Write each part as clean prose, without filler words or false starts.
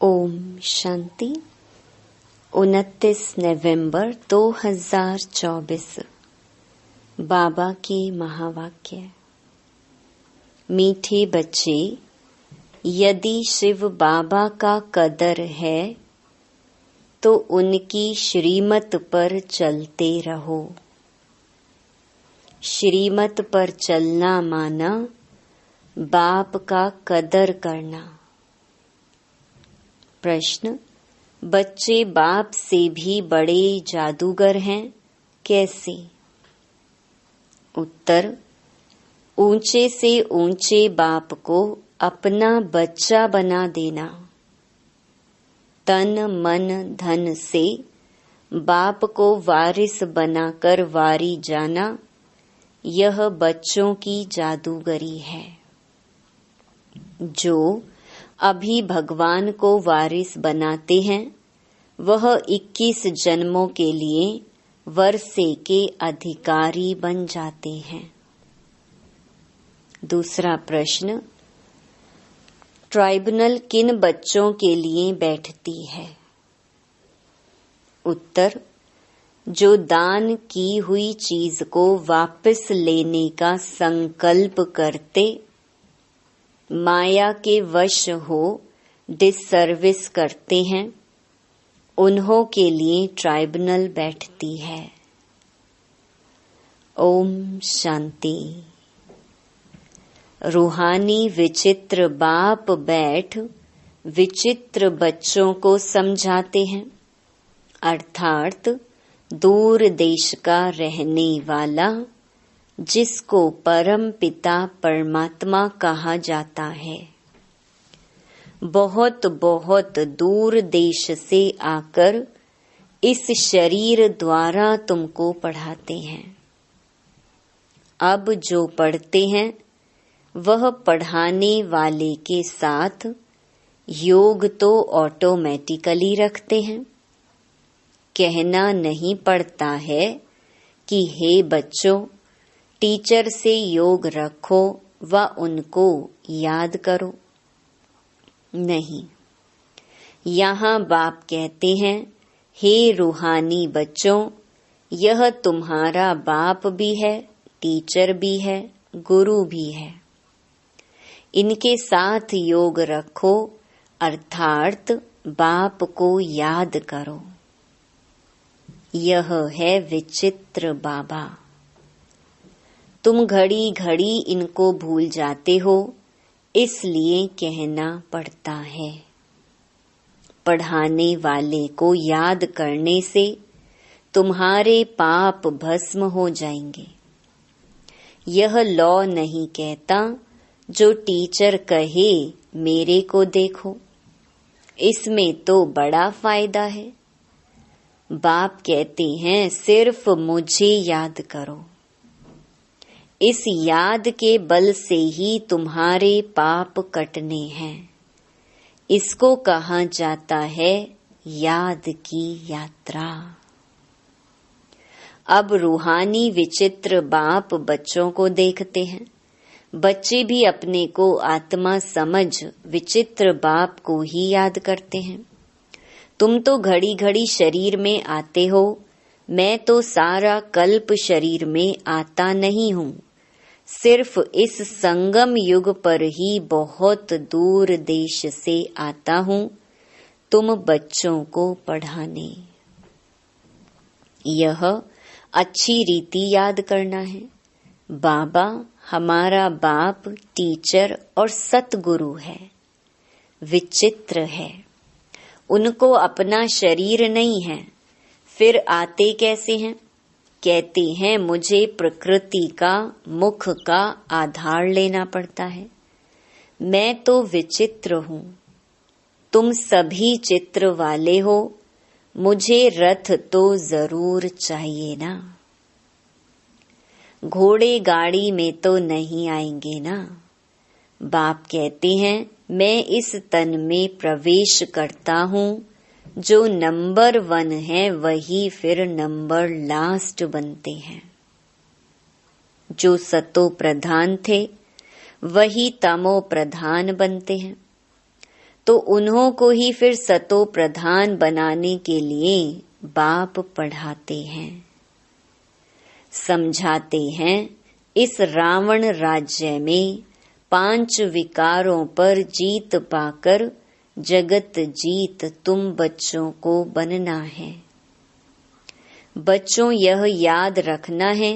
ओम शांति। 29 नवंबर 2024 बाबा के महावाक्य। मीठे बच्चे, यदि शिव बाबा का कदर है तो उनकी श्रीमत पर चलते रहो। श्रीमत पर चलना माना बाप का कदर करना। प्रश्न: बच्चे बाप से भी बड़े जादूगर हैं, कैसे? उत्तर: ऊंचे से ऊंचे बाप को अपना बच्चा बना देना, तन मन धन से बाप को वारिस बनाकर वारी जाना, यह बच्चों की जादूगरी है। जो अभी भगवान को वारिस बनाते हैं वह 21 जन्मों के लिए वर्षे के अधिकारी बन जाते हैं। दूसरा प्रश्न: ट्राइब्यूनल किन बच्चों के लिए बैठती है? उत्तर: जो दान की हुई चीज को वापस लेने का संकल्प करते, माया के वश हो डिससर्विस करते हैं, उन्हों के लिए ट्राइब्यूनल बैठती है। ओम शांति। रूहानी विचित्र बाप बैठ विचित्र बच्चों को समझाते हैं, अर्थात दूर देश का रहने वाला जिसको परम पिता परमात्मा कहा जाता है, बहुत बहुत दूर देश से आकर इस शरीर द्वारा तुमको पढ़ाते हैं। अब जो पढ़ते हैं वह पढ़ाने वाले के साथ योग तो ऑटोमेटिकली रखते हैं। कहना नहीं पड़ता है कि हे बच्चों, टीचर से योग रखो व उनको याद करो। नहीं, यहाँ बाप कहते हैं, हे रूहानी बच्चों, यह तुम्हारा बाप भी है, टीचर भी है, गुरु भी है। इनके साथ योग रखो, अर्थात बाप को याद करो। यह है विचित्र बाबा। तुम घड़ी घड़ी इनको भूल जाते हो, इसलिए कहना पड़ता है। पढ़ाने वाले को याद करने से तुम्हारे पाप भस्म हो जाएंगे। यह लॉ नहीं कहता जो टीचर कहे मेरे को देखो, इसमें तो बड़ा फायदा है। बाप कहते हैं सिर्फ मुझे याद करो। इस याद के बल से ही तुम्हारे पाप कटने हैं। इसको कहा जाता है याद की यात्रा। अब रूहानी विचित्र बाप बच्चों को देखते हैं। बच्चे भी अपने को आत्मा समझ विचित्र बाप को ही याद करते हैं। तुम तो घड़ी घड़ी शरीर में आते हो, मैं तो सारा कल्प शरीर में आता नहीं हूँ। सिर्फ इस संगम युग पर ही बहुत दूर देश से आता हूँ तुम बच्चों को पढ़ाने। यह अच्छी रीति याद करना है। बाबा हमारा बाप, टीचर और सतगुरु है। विचित्र है, उनको अपना शरीर नहीं है, फिर आते कैसे हैं? कहते हैं मुझे प्रकृति का, मुख का आधार लेना पड़ता है। मैं तो विचित्र हूँ, तुम सभी चित्र वाले हो, मुझे रथ तो जरूर चाहिए ना। घोड़े गाड़ी में तो नहीं आएंगे ना। बाप कहते हैं मैं इस तन में प्रवेश करता हूँ, जो नंबर 1 है वही फिर नंबर लास्ट बनते हैं। जो सतो प्रधान थे वही तमो प्रधान बनते हैं। तो उन्हों को ही फिर सतो प्रधान बनाने के लिए बाप पढ़ाते हैं, समझाते हैं। इस रावण राज्य में 5 विकारों पर जीत पाकर जगत जीत तुम बच्चों को बनना है। बच्चों, यह याद रखना है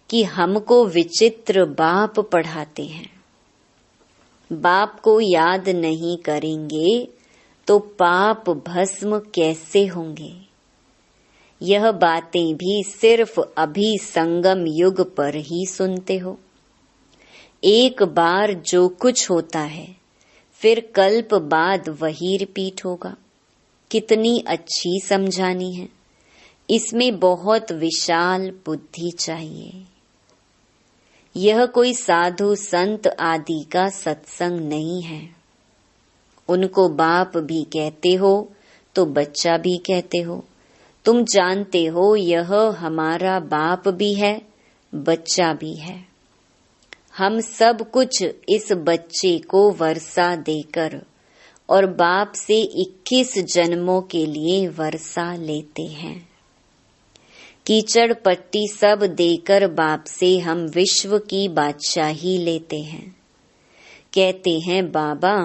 कि हमको विचित्र बाप पढ़ाते हैं। बाप को याद नहीं करेंगे तो पाप भस्म कैसे होंगे? यह बातें भी सिर्फ अभी संगम युग पर ही सुनते हो। एक बार जो कुछ होता है फिर कल्प बाद वही रिपीट होगा। कितनी अच्छी समझानी है। इसमें बहुत विशाल बुद्धि चाहिए। यह कोई साधु संत आदि का सत्संग नहीं है। उनको बाप भी कहते हो तो बच्चा भी कहते हो। तुम जानते हो यह हमारा बाप भी है, बच्चा भी है। हम सब कुछ इस बच्चे को वर्षा देकर और बाप से 21 जन्मों के लिए वर्षा लेते हैं। कीचड़ पट्टी सब देकर बाप से हम विश्व की बादशाही लेते हैं। कहते हैं, बाबा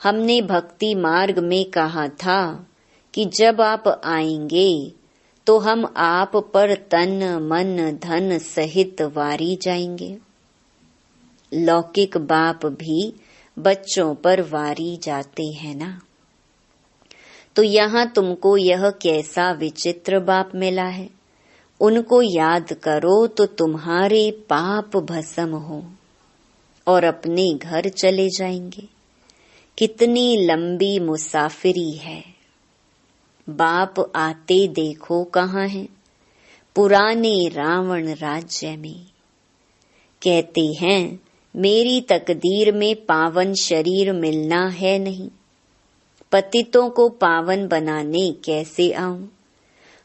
हमने भक्ति मार्ग में कहा था कि जब आप आएंगे तो हम आप पर तन मन धन सहित वारी जाएंगे। लौकिक बाप भी बच्चों पर वारी जाते हैं ना। तो यहाँ तुमको यह कैसा विचित्र बाप मिला है। उनको याद करो तो तुम्हारे पाप भस्म हो और अपने घर चले जाएंगे। कितनी लंबी मुसाफिरी है। बाप आते देखो कहाँ हैं? पुराने रावण राज्य में। कहते हैं, मेरी तकदीर में पावन शरीर मिलना है नहीं। पतितों को पावन बनाने कैसे आऊं?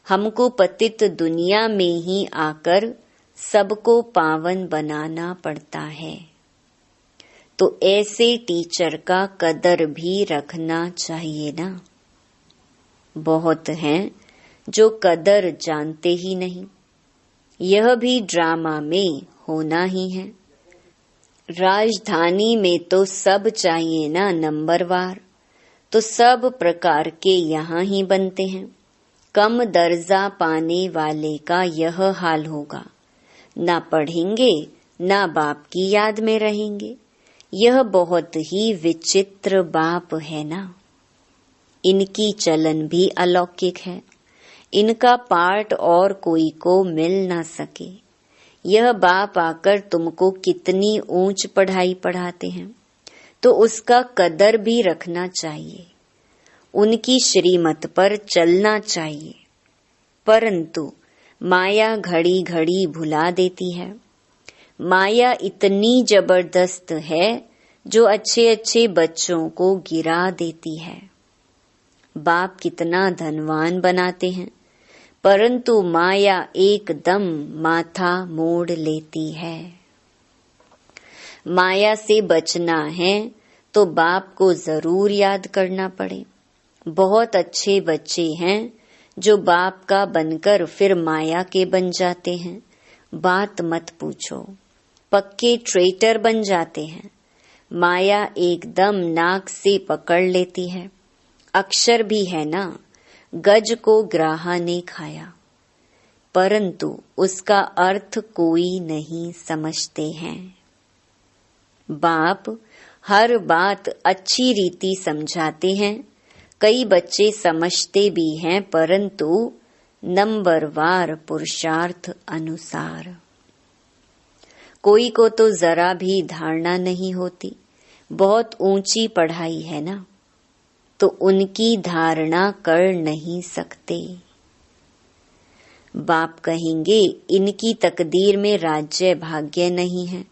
हमको पतित दुनिया में ही आकर सबको पावन बनाना पड़ता है। तो ऐसे टीचर का कदर भी रखना चाहिए ना। बहुत हैं जो कदर जानते ही नहीं। यह भी ड्रामा में होना ही है। राजधानी में तो सब चाहिए ना नंबरवार। तो सब प्रकार के यहाँ ही बनते हैं। कम दर्जा पाने वाले का यह हाल होगा। ना पढ़ेंगे ना बाप की याद में रहेंगे। यह बहुत ही विचित्र बाप है ना। इनकी चलन भी अलौकिक है। इनका पाठ और कोई को मिल ना सके। यह बाप आकर तुमको कितनी ऊंच पढ़ाई पढ़ाते हैं, तो उसका कदर भी रखना चाहिए। उनकी श्रीमत पर चलना चाहिए। परंतु माया घड़ी घड़ी भुला देती है। माया इतनी जबरदस्त है जो अच्छे अच्छे बच्चों को गिरा देती है। बाप कितना धनवान बनाते हैं, परंतु माया एकदम माथा मोड़ लेती है। माया से बचना है तो बाप को जरूर याद करना पड़े। बहुत अच्छे बच्चे हैं जो बाप का बनकर फिर माया के बन जाते हैं। बात मत पूछो, पक्के ट्रेटर बन जाते हैं। माया एकदम नाक से पकड़ लेती है। अक्षर भी है ना, गज को ग्राहा ने खाया, परंतु उसका अर्थ कोई नहीं समझते हैं। बाप हर बात अच्छी रीति समझाते हैं। कई बच्चे समझते भी हैं, परंतु नंबरवार पुरुषार्थ अनुसार। कोई को तो जरा भी धारणा नहीं होती। बहुत ऊंची पढ़ाई है ना, तो उनकी धारणा कर नहीं सकते। बाप कहेंगे, इनकी तकदीर में राज्य भाग्य नहीं है।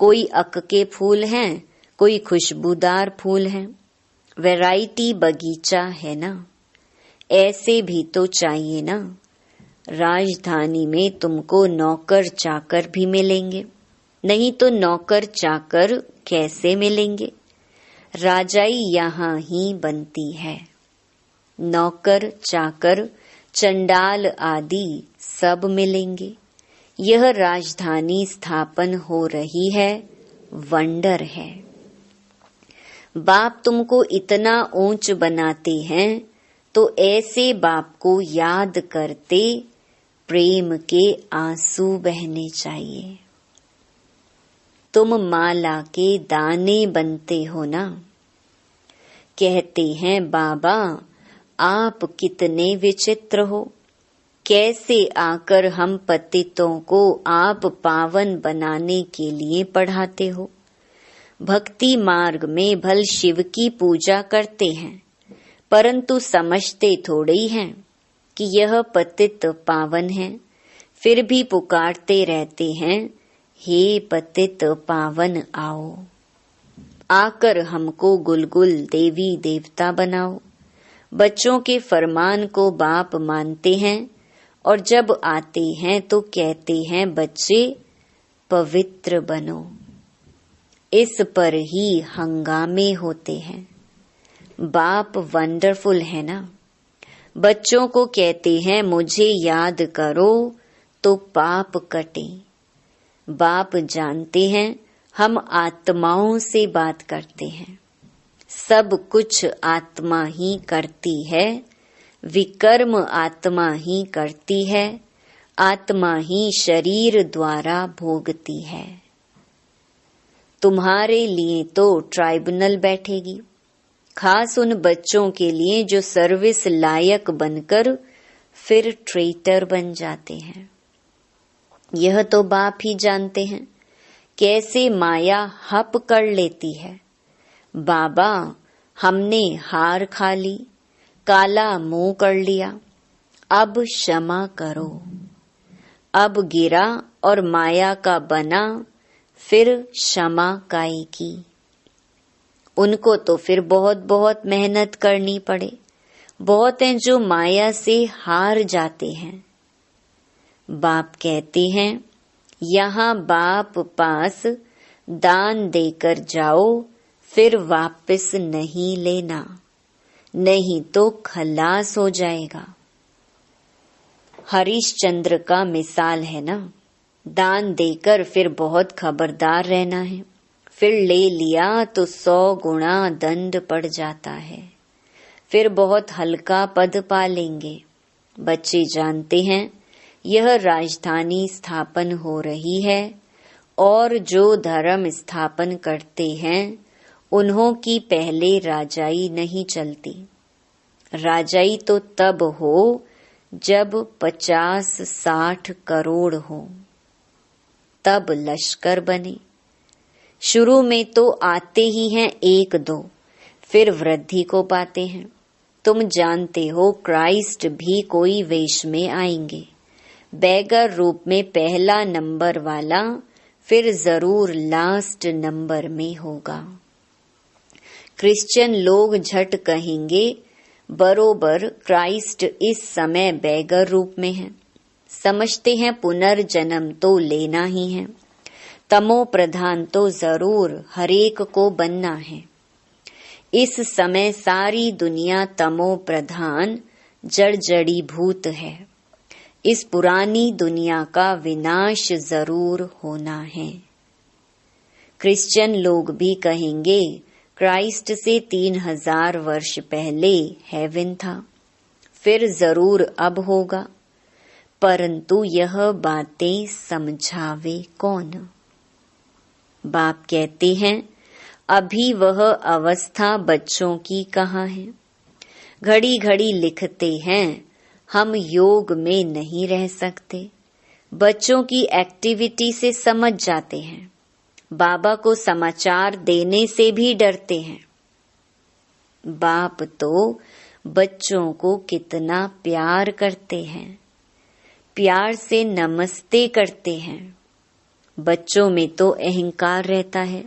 कोई अक के फूल हैं, कोई खुशबूदार फूल हैं। वैरायटी बगीचा है ना। ऐसे भी तो चाहिए ना। राजधानी में तुमको नौकर चाकर भी मिलेंगे, नहीं तो नौकर चाकर कैसे मिलेंगे? राजाई यहाँ ही बनती है। नौकर चाकर चंडाल आदि सब मिलेंगे। यह राजधानी स्थापन हो रही है, वंडर है। बाप तुमको इतना ऊंच बनाते हैं तो ऐसे बाप को याद करते प्रेम के आंसू बहने चाहिए। तुम माला के दाने बनते हो ना। कहते हैं बाबा आप कितने विचित्र हो, कैसे आकर हम पतितों को आप पावन बनाने के लिए पढ़ाते हो। भक्ति मार्ग में भल शिव की पूजा करते हैं, परंतु समझते थोड़े ही हैं कि यह पतित पावन है। फिर भी पुकारते रहते हैं, हे पतित पावन आओ, आकर हमको गुलगुल देवी देवता बनाओ। बच्चों के फरमान को बाप मानते हैं और जब आते हैं तो कहते हैं बच्चे पवित्र बनो। इस पर ही हंगामे होते हैं। बाप वंडरफुल है ना। बच्चों को कहते हैं मुझे याद करो तो पाप कटे। बाप जानते हैं हम आत्माओं से बात करते हैं। सब कुछ आत्मा ही करती है, विकर्म आत्मा ही करती है, आत्मा ही शरीर द्वारा भोगती है। तुम्हारे लिए तो ट्राइब्यूनल बैठेगी, खास उन बच्चों के लिए जो सर्विस लायक बनकर फिर ट्रेटर बन जाते हैं। यह तो बाप ही जानते हैं कैसे माया हप कर लेती है। बाबा हमने हार खा ली, काला मुंह कर लिया, अब क्षमा करो। अब गिरा और माया का बना, फिर क्षमा काई की। उनको तो फिर बहुत बहुत मेहनत करनी पड़े। बहुत हैं जो माया से हार जाते हैं। बाप कहते हैं यहाँ बाप पास दान देकर जाओ, फिर वापस नहीं लेना, नहीं तो खलास हो जाएगा। हरिश्चंद्र का मिसाल है ना। दान देकर फिर बहुत खबरदार रहना है, फिर ले लिया तो 100 गुना दंड पड़ जाता है, फिर बहुत हल्का पद पा लेंगे। बच्चे जानते हैं यह राजधानी स्थापन हो रही है और जो धर्म स्थापन करते हैं उन्हों की पहले राजाई नहीं चलती। राजाई तो तब हो जब 50-60 करोड़ हो, तब लश्कर बने। शुरू में तो आते ही हैं 1-2, फिर वृद्धि को पाते हैं। तुम जानते हो क्राइस्ट भी कोई वेश में आएंगे, बैगर रूप में पहला नंबर वाला, फिर जरूर लास्ट नंबर में होगा। क्रिश्चियन लोग झट कहेंगे बरोबर क्राइस्ट इस समय बैगर रूप में है। समझते हैं पुनर्जन्म तो लेना ही है, तमो प्रधान तो जरूर हरेक को बनना है। इस समय सारी दुनिया तमो प्रधान जड़ी भूत है। इस पुरानी दुनिया का विनाश जरूर होना है। क्रिश्चियन लोग भी कहेंगे क्राइस्ट से 3000 वर्ष पहले हेवन था, फिर जरूर अब होगा, परंतु यह बातें समझावे कौन। बाप कहते हैं अभी वह अवस्था बच्चों की कहाँ है। घड़ी घड़ी लिखते हैं हम योग में नहीं रह सकते। बच्चों की एक्टिविटी से समझ जाते हैं। बाबा को समाचार देने से भी डरते हैं। बाप तो बच्चों को कितना प्यार करते हैं, प्यार से नमस्ते करते हैं। बच्चों में तो अहंकार रहता है।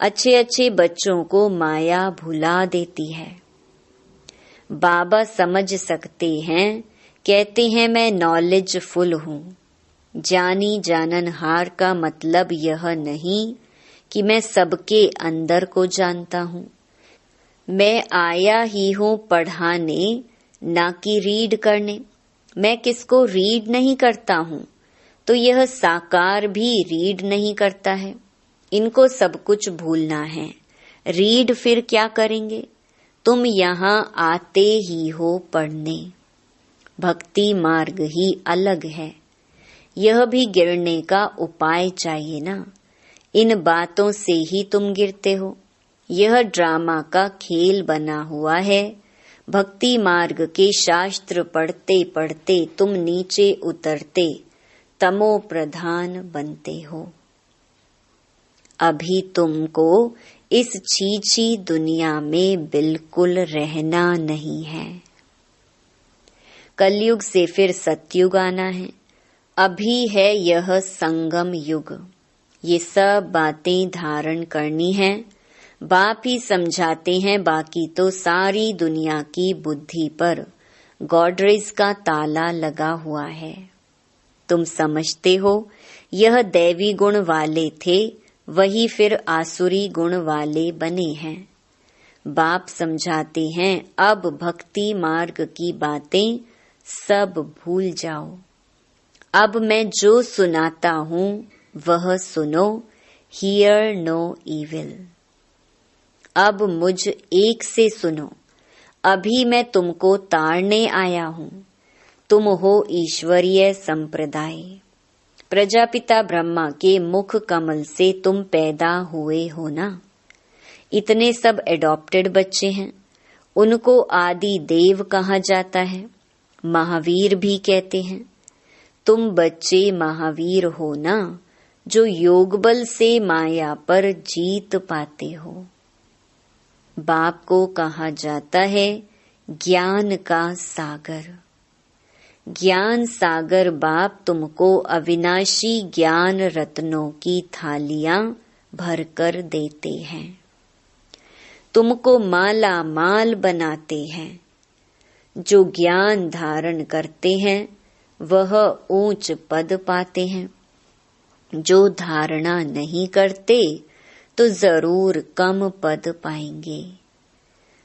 अच्छे अच्छे बच्चों को माया भुला देती है। बाबा समझ सकते हैं, कहते हैं मैं नॉलेजफुल हूँ। जानी जाननहार का मतलब यह नहीं कि मैं सबके अंदर को जानता हूँ, मैं आया ही हूँ पढ़ाने, ना कि रीड करने। मैं किसको रीड नहीं करता हूँ, तो यह साकार भी रीड नहीं करता है। इनको सब कुछ भूलना है। रीड फिर क्या करेंगे? तुम यहाँ आते ही हो पढ़ने। भक्ति मार्ग ही अलग है। यह भी गिरने का उपाय चाहिए ना। इन बातों से ही तुम गिरते हो। यह ड्रामा का खेल बना हुआ है। भक्ति मार्ग के शास्त्र पढ़ते पढ़ते तुम नीचे उतरते तमो प्रधान बनते हो। अभी तुमको इस छीछी दुनिया में बिल्कुल रहना नहीं है। कलयुग से फिर सतयुग आना है। अभी है यह संगम युग। ये सब बातें धारण करनी है। बाप ही समझाते हैं, बाकी तो सारी दुनिया की बुद्धि पर गॉडरेज का ताला लगा हुआ है। तुम समझते हो यह दैवी गुण वाले थे, वही फिर आसुरी गुण वाले बने हैं। बाप समझाते हैं अब भक्ति मार्ग की बातें सब भूल जाओ। अब मैं जो सुनाता हूँ वह सुनो। Hear no evil. अब मुझ एक से सुनो। अभी मैं तुमको तारने आया हूँ। तुम हो ईश्वरीय संप्रदाय। प्रजापिता ब्रह्मा के मुख कमल से तुम पैदा हुए हो ना। इतने सब एडॉप्टेड बच्चे हैं। उनको आदि देव कहा जाता है, महावीर भी कहते हैं। तुम बच्चे महावीर हो ना, जो योग बल से माया पर जीत पाते हो। बाप को कहा जाता है ज्ञान का सागर। ज्ञान सागर बाप तुमको अविनाशी ज्ञान रत्नों की थालियां भरकर देते हैं। तुमको माला माल बनाते हैं। जो ज्ञान धारण करते हैं वह ऊंच पद पाते हैं। जो धारणा नहीं करते तो जरूर कम पद पाएंगे।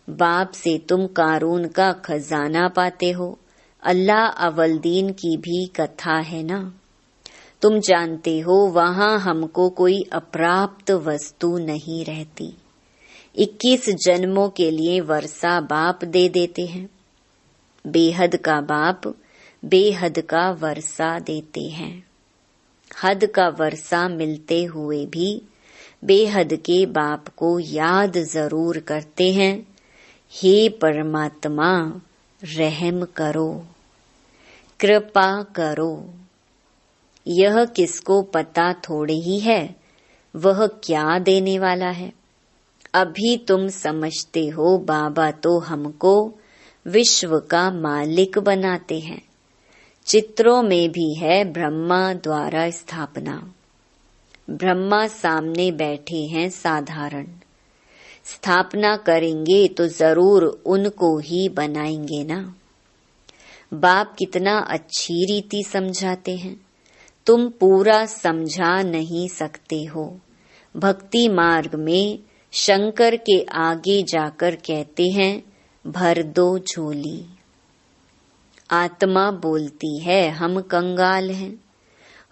बाप से तुम कारून का खजाना पाते हो। अल्लाह अवलदीन की भी कथा है ना। तुम जानते हो वहां हमको कोई अप्राप्त वस्तु नहीं रहती। 21 जन्मों के लिए वर्षा बाप दे देते हैं। बेहद का बाप बेहद का वर्षा देते हैं। हद का वर्षा मिलते हुए भी बेहद के बाप को याद जरूर करते हैं। हे परमात्मा, रहम करो, कृपा करो। यह किसको पता थोड़े ही है वह क्या देने वाला है। अभी तुम समझते हो बाबा तो हमको विश्व का मालिक बनाते हैं। चित्रों में भी है ब्रह्मा द्वारा स्थापना। ब्रह्मा सामने बैठे हैं साधारण। स्थापना करेंगे तो जरूर उनको ही बनाएंगे ना। बाप कितना अच्छी रीति समझाते हैं। तुम पूरा समझा नहीं सकते हो। भक्ति मार्ग में शंकर के आगे जाकर कहते हैं भर दो झोली। आत्मा बोलती है हम कंगाल हैं,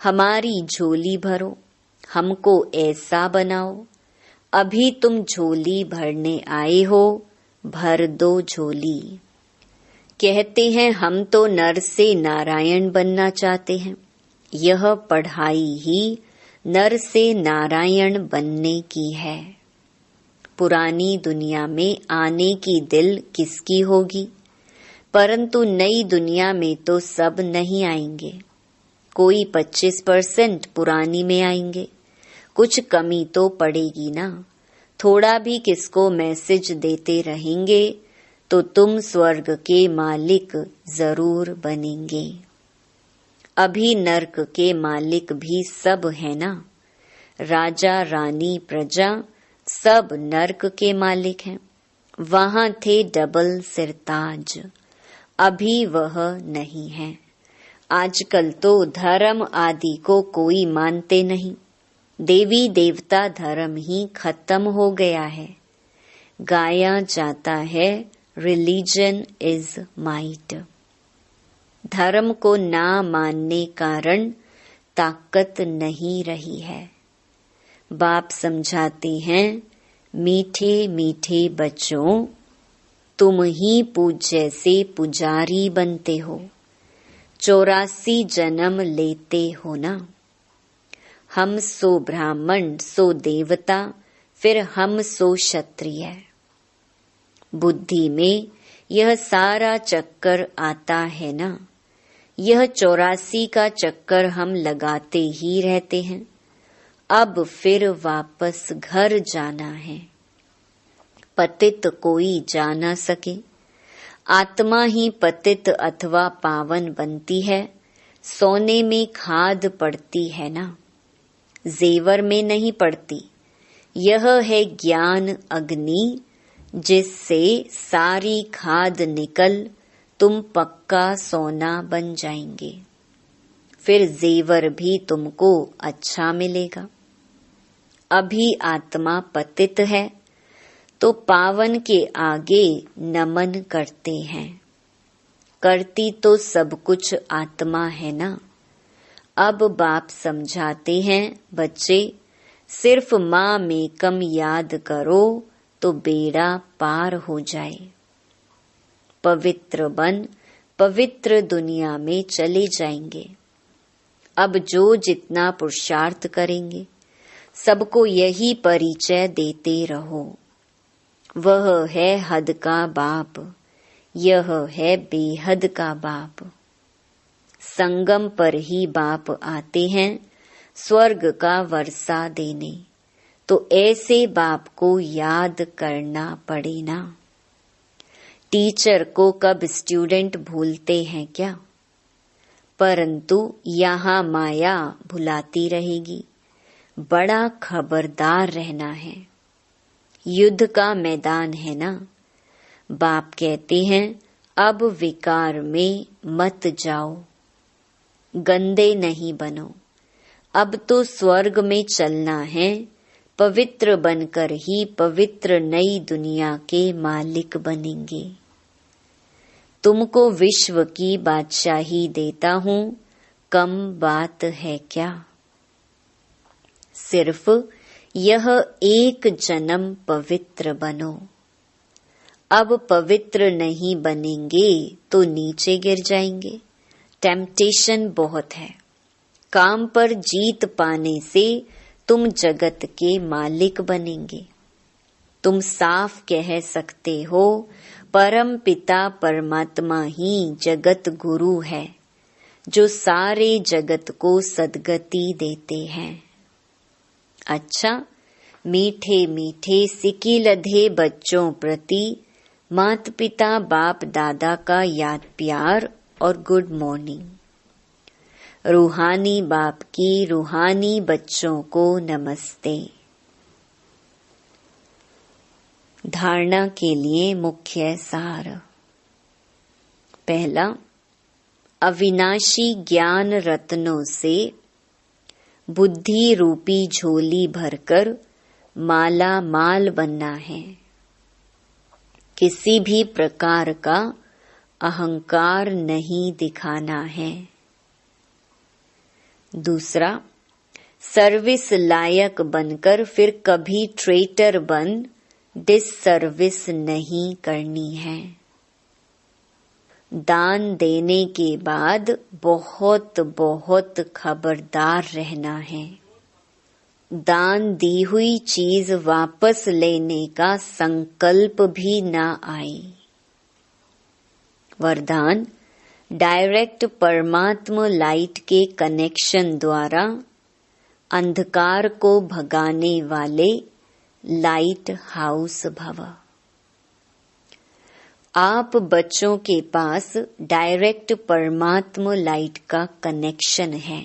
हमारी झोली भरो, हमको ऐसा बनाओ। अभी तुम झोली भरने आए हो, भर दो झोली। कहते हैं हम तो नर से नारायण बनना चाहते हैं। यह पढ़ाई ही नर से नारायण बनने की है। पुरानी दुनिया में आने की दिल किसकी होगी, परंतु नई दुनिया में तो सब नहीं आएंगे। कोई 25% पुरानी में आएंगे। कुछ कमी तो पड़ेगी ना। थोड़ा भी किसको मैसेज देते रहेंगे तो तुम स्वर्ग के मालिक जरूर बनेंगे। अभी नर्क के मालिक भी सब है ना। राजा रानी प्रजा सब नर्क के मालिक हैं। वहां थे डबल सिरताज, अभी वह नहीं है। आजकल तो धर्म आदि को कोई मानते नहीं। देवी देवता धर्म ही खत्म हो गया है। गाया जाता है रिलीजन इज माइट। धर्म को ना मानने कारण ताकत नहीं रही है। बाप समझाते हैं, मीठे मीठे बच्चों, तुम ही पूज्य से पुजारी बनते हो। 84 जन्म लेते हो ना। हम सो ब्राह्मण, सो देवता, फिर हम सो क्षत्रिय। बुद्धि में यह सारा चक्कर आता है ना। यह 84 का चक्कर हम लगाते ही रहते हैं। अब फिर वापस घर जाना है। पतित कोई जा ना सके। आत्मा ही पतित अथवा पावन बनती है। सोने में खाद पड़ती है ना, जेवर में नहीं पड़ती। यह है ज्ञान अग्नि, जिससे सारी खाद निकल तुम पक्का सोना बन जाएंगे। फिर जेवर भी तुमको अच्छा मिलेगा। अभी आत्मा पतित है तो पावन के आगे नमन करते हैं। करती तो सब कुछ आत्मा है ना। अब बाप समझाते हैं, बच्चे सिर्फ माँ मेकम याद करो तो बेड़ा पार हो जाए। पवित्र बन पवित्र दुनिया में चले जाएंगे। अब जो जितना पुरुषार्थ करेंगे, सबको यही परिचय देते रहो। वह है हद का बाप, यह है बेहद का बाप। संगम पर ही बाप आते हैं स्वर्ग का वर्षा देने, तो ऐसे बाप को याद करना पड़े ना। टीचर को कब स्टूडेंट भूलते हैं क्या? परंतु यहाँ माया भुलाती रहेगी। बड़ा खबरदार रहना है। युद्ध का मैदान है ना। बाप कहते हैं, अब विकार में मत जाओ, गंदे नहीं बनो। अब तो स्वर्ग में चलना है। पवित्र बनकर ही पवित्र नई दुनिया के मालिक बनेंगे। तुमको विश्व की बादशाही देता हूँ, कम बात है क्या? सिर्फ यह एक जन्म पवित्र बनो। अब पवित्र नहीं बनेंगे तो नीचे गिर जाएंगे। टेम्पटेशन बहुत है। काम पर जीत पाने से तुम जगत के मालिक बनेंगे। तुम साफ कह सकते हो, परम पिता परमात्मा ही जगत गुरु है, जो सारे जगत को सद्गति देते हैं। अच्छा, मीठे मीठे सिकिलधे बच्चों प्रति माता पिता बाप दादा का याद प्यार और गुड मॉर्निंग। रूहानी बाप की रूहानी बच्चों को नमस्ते। धारणा के लिए मुख्य सार। पहला, अविनाशी ज्ञान रत्नों से बुद्धि रूपी झोली भरकर माला माल बनना है। किसी भी प्रकार का अहंकार नहीं दिखाना है। दूसरा, सर्विस लायक बनकर फिर कभी ट्रेटर बन डिससर्विस नहीं करनी है। दान देने के बाद बहुत बहुत खबरदार रहना है। दान दी हुई चीज वापस लेने का संकल्प भी ना आए। वरदान, डायरेक्ट परमात्मा लाइट के कनेक्शन द्वारा अंधकार को भगाने वाले लाइट हाउस भव। आप बच्चों के पास डायरेक्ट परमात्मा लाइट का कनेक्शन है।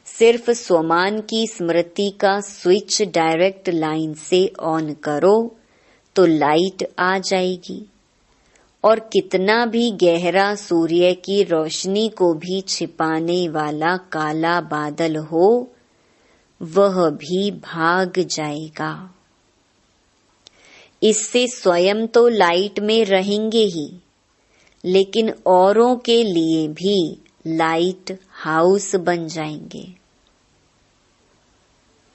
सिर्फ स्वमान की स्मृति का स्विच डायरेक्ट लाइन से ऑन करो तो लाइट आ जाएगी। और कितना भी गहरा सूर्य की रोशनी को भी छिपाने वाला काला बादल हो, वह भी भाग जाएगा। इससे स्वयं तो लाइट में रहेंगे ही, लेकिन औरों के लिए भी लाइट हाउस बन जाएंगे।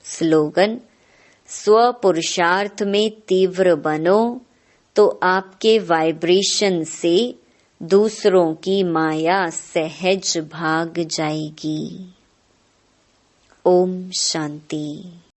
स्लोगन: स्व पुरुषार्थ में तीव्र बनो तो आपके वाइब्रेशन से दूसरों की माया सहज भाग जाएगी। ओम शांति।